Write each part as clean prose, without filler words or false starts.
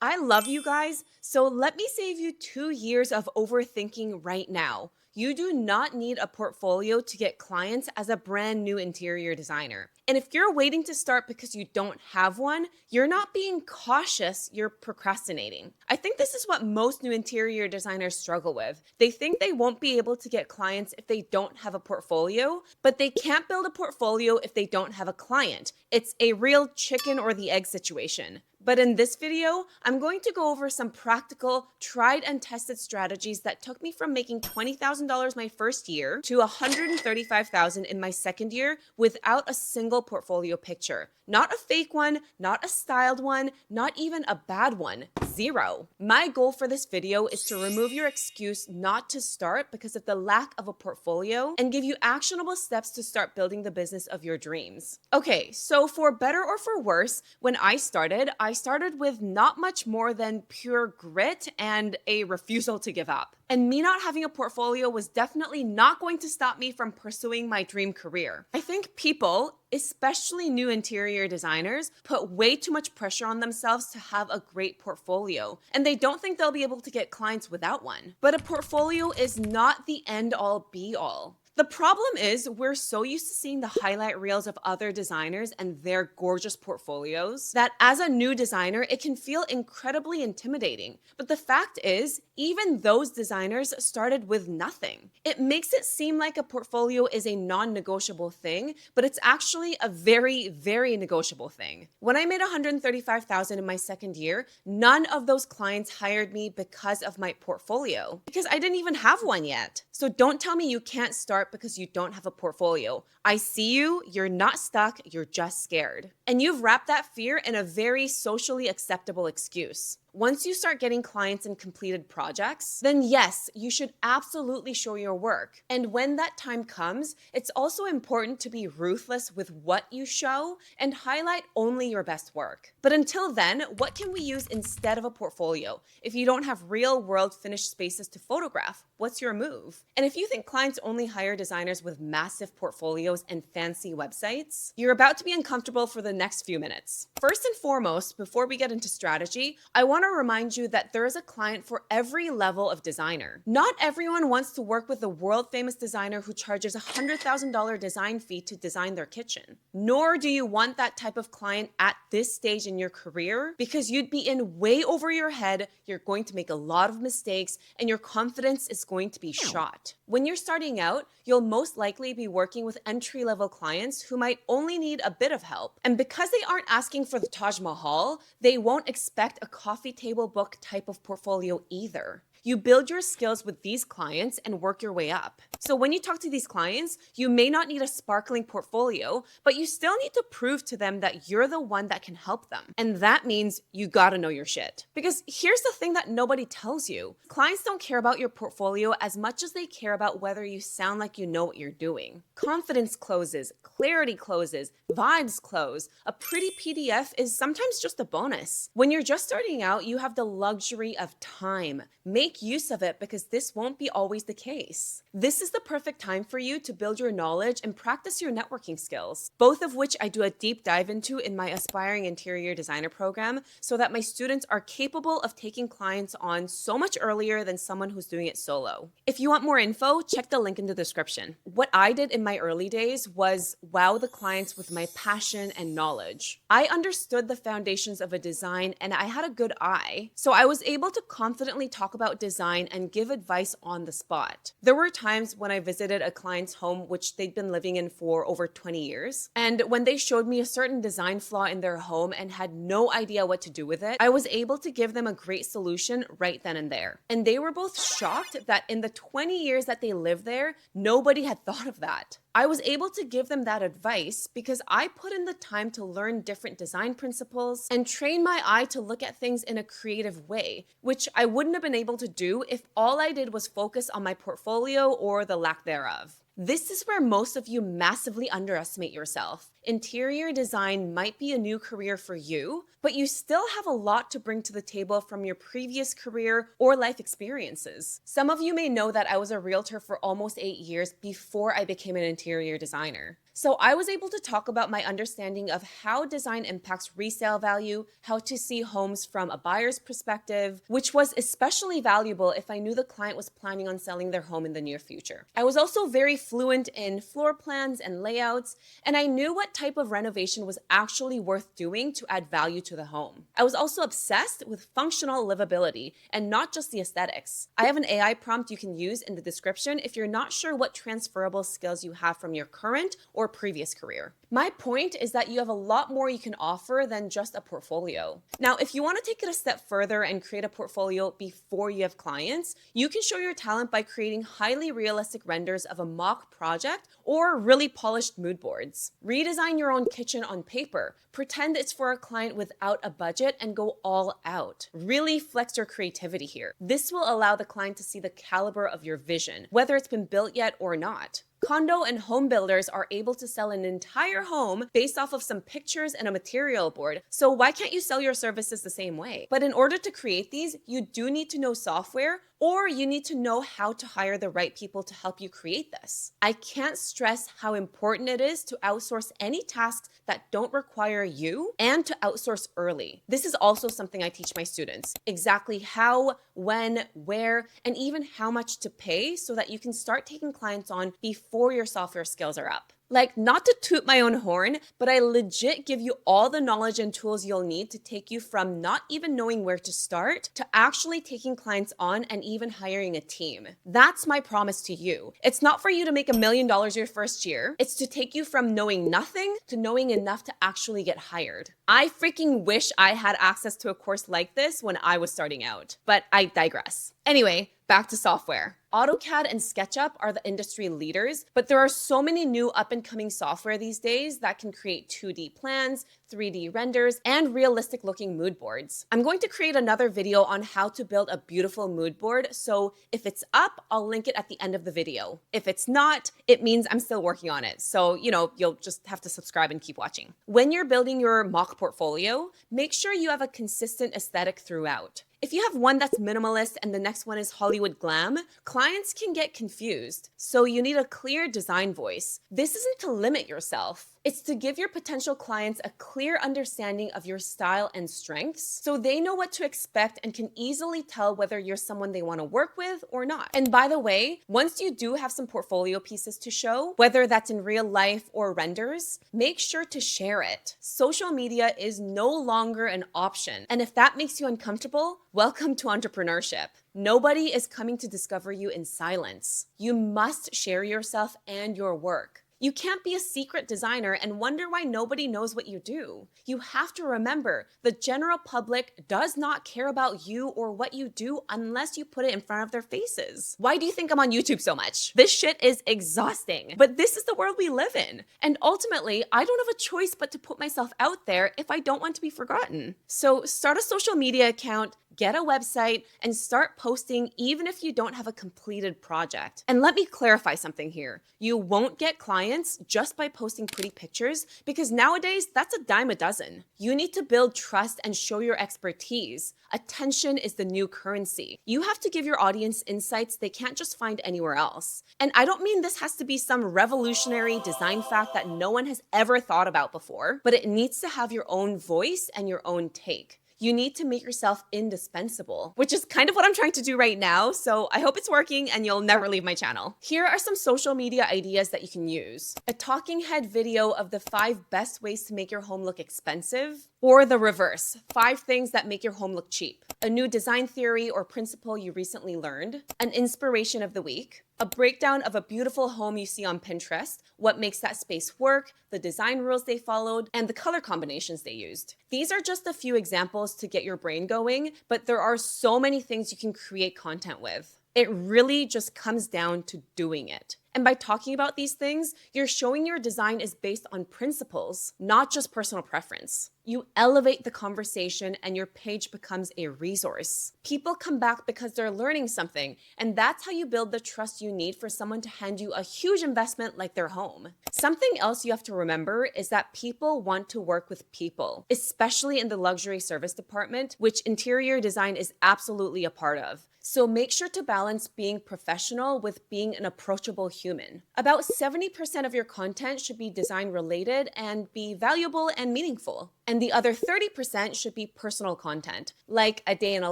I love you guys, so let me save you 2 years of overthinking right now. You do not need a portfolio to get clients as a brand new interior designer. And if you're waiting to start because you don't have one, you're not being cautious, you're procrastinating. I think this is what most new interior designers struggle with. They think they won't be able to get clients if they don't have a portfolio, but they can't build a portfolio if they don't have a client. It's a real chicken or the egg situation. But in this video, I'm going to go over some practical, tried and tested strategies that took me from making $20,000 my first year to $135,000 in my second year without a single portfolio picture. Not a fake one, not a styled one, not even a bad one. Zero. My goal for this video is to remove your excuse not to start because of the lack of a portfolio and give you actionable steps to start building the business of your dreams. Okay, so for better or for worse, when I started with not much more than pure grit and a refusal to give up. And me not having a portfolio was definitely not going to stop me from pursuing my dream career. I think people, especially new interior designers, put way too much pressure on themselves to have a great portfolio, and they don't think they'll be able to get clients without one. But a portfolio is not the end all be all. The problem is we're so used to seeing the highlight reels of other designers and their gorgeous portfolios that as a new designer, it can feel incredibly intimidating. But the fact is, even those designers started with nothing. It makes it seem like a portfolio is a non-negotiable thing, but it's actually a very, very negotiable thing. When I made $135,000 in my second year, none of those clients hired me because of my portfolio, because I didn't even have one yet. So don't tell me you can't start because you don't have a portfolio. I see you, you're not stuck, you're just scared. And you've wrapped that fear in a very socially acceptable excuse. Once you start getting clients and completed projects, then yes, you should absolutely show your work. And when that time comes, it's also important to be ruthless with what you show and highlight only your best work. But until then, what can we use instead of a portfolio? If you don't have real-world finished spaces to photograph, what's your move? And if you think clients only hire designers with massive portfolios and fancy websites, you're about to be uncomfortable for the next few minutes. First and foremost, before we get into strategy, I want to remind you that there is a client for every level of designer. Not everyone wants to work with a world-famous designer who charges a $100,000 design fee to design their kitchen. Nor do you want that type of client at this stage in your career because you'd be in way over your head, you're going to make a lot of mistakes, and your confidence is going to be shot. When you're starting out, you'll most likely be working with entry-level clients who might only need a bit of help. And because they aren't asking for the Taj Mahal, they won't expect a coffee table book type of portfolio either. You build your skills with these clients and work your way up. So when you talk to these clients, you may not need a sparkling portfolio, but you still need to prove to them that you're the one that can help them. And that means you gotta know your shit. Because here's the thing that nobody tells you. Clients don't care about your portfolio as much as they care about whether you sound like you know what you're doing. Confidence closes, clarity closes, vibes close. A pretty PDF is sometimes just a bonus. When you're just starting out, you have the luxury of time. Make use of it because this won't be always the case. This is the perfect time for you to build your knowledge and practice your networking skills, both of which I do a deep dive into in my Aspiring Interior Designer program so that my students are capable of taking clients on so much earlier than someone who's doing it solo. If you want more info, check the link in the description. What I did in my early days was wow the clients with my passion and knowledge. I understood the foundations of a design and I had a good eye, so I was able to confidently talk about design and give advice on the spot. There were times when I visited a client's home which they'd been living in for over 20 years, and when they showed me a certain design flaw in their home and had no idea what to do with it, I was able to give them a great solution right then and there. And they were both shocked that in the 20 years that they lived there, nobody had thought of that. I was able to give them that advice because I put in the time to learn different design principles and train my eye to look at things in a creative way, which I wouldn't have been able to do if all I did was focus on my portfolio or the lack thereof. This is where most of you massively underestimate yourself. Interior design might be a new career for you, but you still have a lot to bring to the table from your previous career or life experiences. Some of you may know that I was a realtor for almost 8 years before I became an interior designer. So I was able to talk about my understanding of how design impacts resale value, how to see homes from a buyer's perspective, which was especially valuable if I knew the client was planning on selling their home in the near future. I was also very fluent in floor plans and layouts, and I knew what type of renovation was actually worth doing to add value to the home. I was also obsessed with functional livability and not just the aesthetics. I have an AI prompt you can use in the description if you're not sure what transferable skills you have from your current or previous career. My point is that you have a lot more you can offer than just a portfolio. Now, if you want to take it a step further and create a portfolio before you have clients, you can show your talent by creating highly realistic renders of a mock project or really polished mood boards. Redesign your own kitchen on paper. Pretend it's for a client without a budget and go all out. Really flex your creativity here. This will allow the client to see the caliber of your vision, whether it's been built yet or not. Condo and home builders are able to sell an entire home based off of some pictures and a material board. So why can't you sell your services the same way? But in order to create these, you do need to know software, or you need to know how to hire the right people to help you create this. I can't stress how important it is to outsource any tasks that don't require you and to outsource early. This is also something I teach my students. Exactly how, when, where, and even how much to pay so that you can start taking clients on before your software skills are up. Like, not to toot my own horn, but I legit give you all the knowledge and tools you'll need to take you from not even knowing where to start to actually taking clients on and even hiring a team. That's my promise to you. It's not for you to make $1 million your first year. It's to take you from knowing nothing to knowing enough to actually get hired. I freaking wish I had access to a course like this when I was starting out, but I digress. Anyway, back to software. AutoCAD and SketchUp are the industry leaders, but there are so many new up-and-coming software these days that can create 2D plans, 3D renders, and realistic-looking mood boards. I'm going to create another video on how to build a beautiful mood board, so if it's up, I'll link it at the end of the video. If it's not, it means I'm still working on it, so you'll just have to subscribe and keep watching. When you're building your mock portfolio, make sure you have a consistent aesthetic throughout. If you have one that's minimalist and the next one is Hollywood glam, clients can get confused. So you need a clear design voice. This isn't to limit yourself. It's to give your potential clients a clear understanding of your style and strengths so they know what to expect and can easily tell whether you're someone they want to work with or not. And by the way, once you do have some portfolio pieces to show, whether that's in real life or renders, make sure to share it. Social media is no longer an option. And if that makes you uncomfortable, welcome to entrepreneurship. Nobody is coming to discover you in silence. You must share yourself and your work. You can't be a secret designer and wonder why nobody knows what you do. You have to remember, the general public does not care about you or what you do unless you put it in front of their faces. Why do you think I'm on YouTube so much? This shit is exhausting, but this is the world we live in. And ultimately, I don't have a choice but to put myself out there if I don't want to be forgotten. So start a social media account, get a website, and start posting even if you don't have a completed project. And let me clarify something here. You won't get clients just by posting pretty pictures because nowadays that's a dime a dozen. You need to build trust and show your expertise. Attention is the new currency. You have to give your audience insights they can't just find anywhere else. And I don't mean this has to be some revolutionary design fact that no one has ever thought about before, but it needs to have your own voice and your own take. You need to make yourself indispensable, which is kind of what I'm trying to do right now. So I hope it's working and you'll never leave my channel. Here are some social media ideas that you can use. A talking head video of the 5 best ways to make your home look expensive, or the reverse, 5 things that make your home look cheap. A new design theory or principle you recently learned, an inspiration of the week, a breakdown of a beautiful home you see on Pinterest, what makes that space work, the design rules they followed, and the color combinations they used. These are just a few examples to get your brain going, but there are so many things you can create content with. It really just comes down to doing it. And by talking about these things, you're showing your design is based on principles, not just personal preference. You elevate the conversation and your page becomes a resource. People come back because they're learning something, and that's how you build the trust you need for someone to hand you a huge investment like their home. Something else you have to remember is that people want to work with people, especially in the luxury service department, which interior design is absolutely a part of. So make sure to balance being professional with being an approachable human. About 70% of your content should be design related and be valuable and meaningful. And the other 30% should be personal content, like a day in a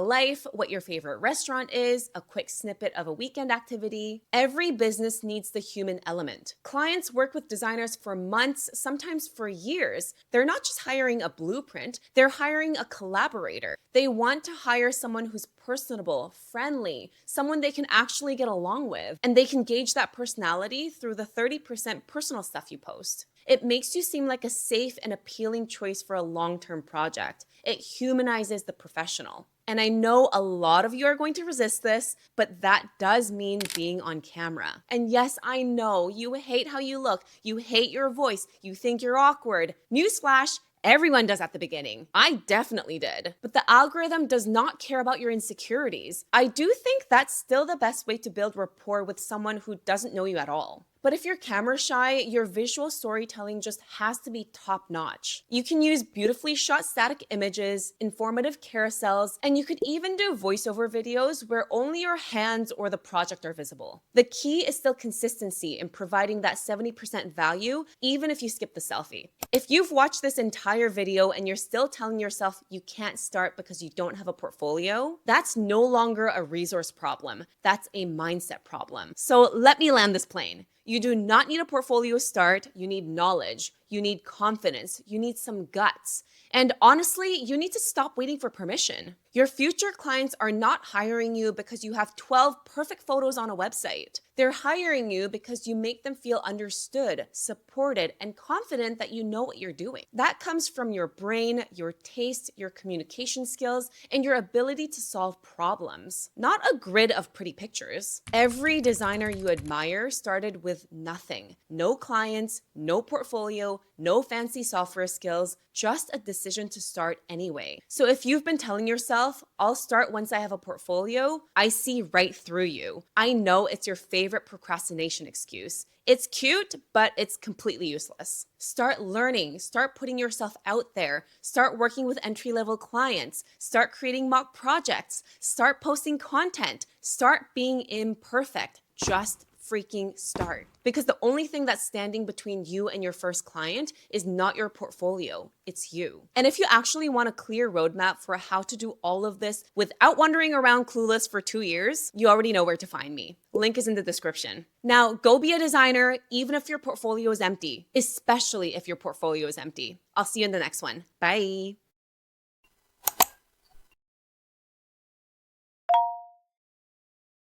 life, what your favorite restaurant is, a quick snippet of a weekend activity. Every business needs the human element. Clients work with designers for months, sometimes for years. They're not just hiring a blueprint, they're hiring a collaborator. They want to hire someone who's personable, friendly, someone they can actually get along with, and they can gauge that personality through the 30% personal stuff you post. It makes you seem like a safe and appealing choice for a long-term project. It humanizes the professional. And I know a lot of you are going to resist this, but that does mean being on camera. And yes, I know you hate how you look, you hate your voice, you think you're awkward. Newsflash, everyone does at the beginning. I definitely did. But the algorithm does not care about your insecurities. I do think that's still the best way to build rapport with someone who doesn't know you at all. But if you're camera shy, your visual storytelling just has to be top notch. You can use beautifully shot static images, informative carousels, and you could even do voiceover videos where only your hands or the project are visible. The key is still consistency in providing that 70% value, even if you skip the selfie. If you've watched this entire video and you're still telling yourself you can't start because you don't have a portfolio, that's no longer a resource problem. That's a mindset problem. So let me land this plane. You do not need a portfolio start. You need knowledge. You need confidence. You need some guts. And honestly, you need to stop waiting for permission. Your future clients are not hiring you because you have 12 perfect photos on a website. They're hiring you because you make them feel understood, supported, and confident that you know what you're doing. That comes from your brain, your taste, your communication skills, and your ability to solve problems, not a grid of pretty pictures. Every designer you admire started with nothing. No clients, no portfolio, no fancy software skills, just a decision to start anyway. So if you've been telling yourself, I'll start once I have a portfolio, I see right through you. I know it's your favorite procrastination excuse. It's cute, but it's completely useless. Start learning, start putting yourself out there, start working with entry-level clients, start creating mock projects, start posting content, start being imperfect. Just freaking start. Because the only thing that's standing between you and your first client is not your portfolio, it's you. And if you actually want a clear roadmap for how to do all of this without wandering around clueless for 2 years, you already know where to find me. Link is in the description. Now, go be a designer, even if your portfolio is empty, especially if your portfolio is empty. I'll see you in the next one. Bye.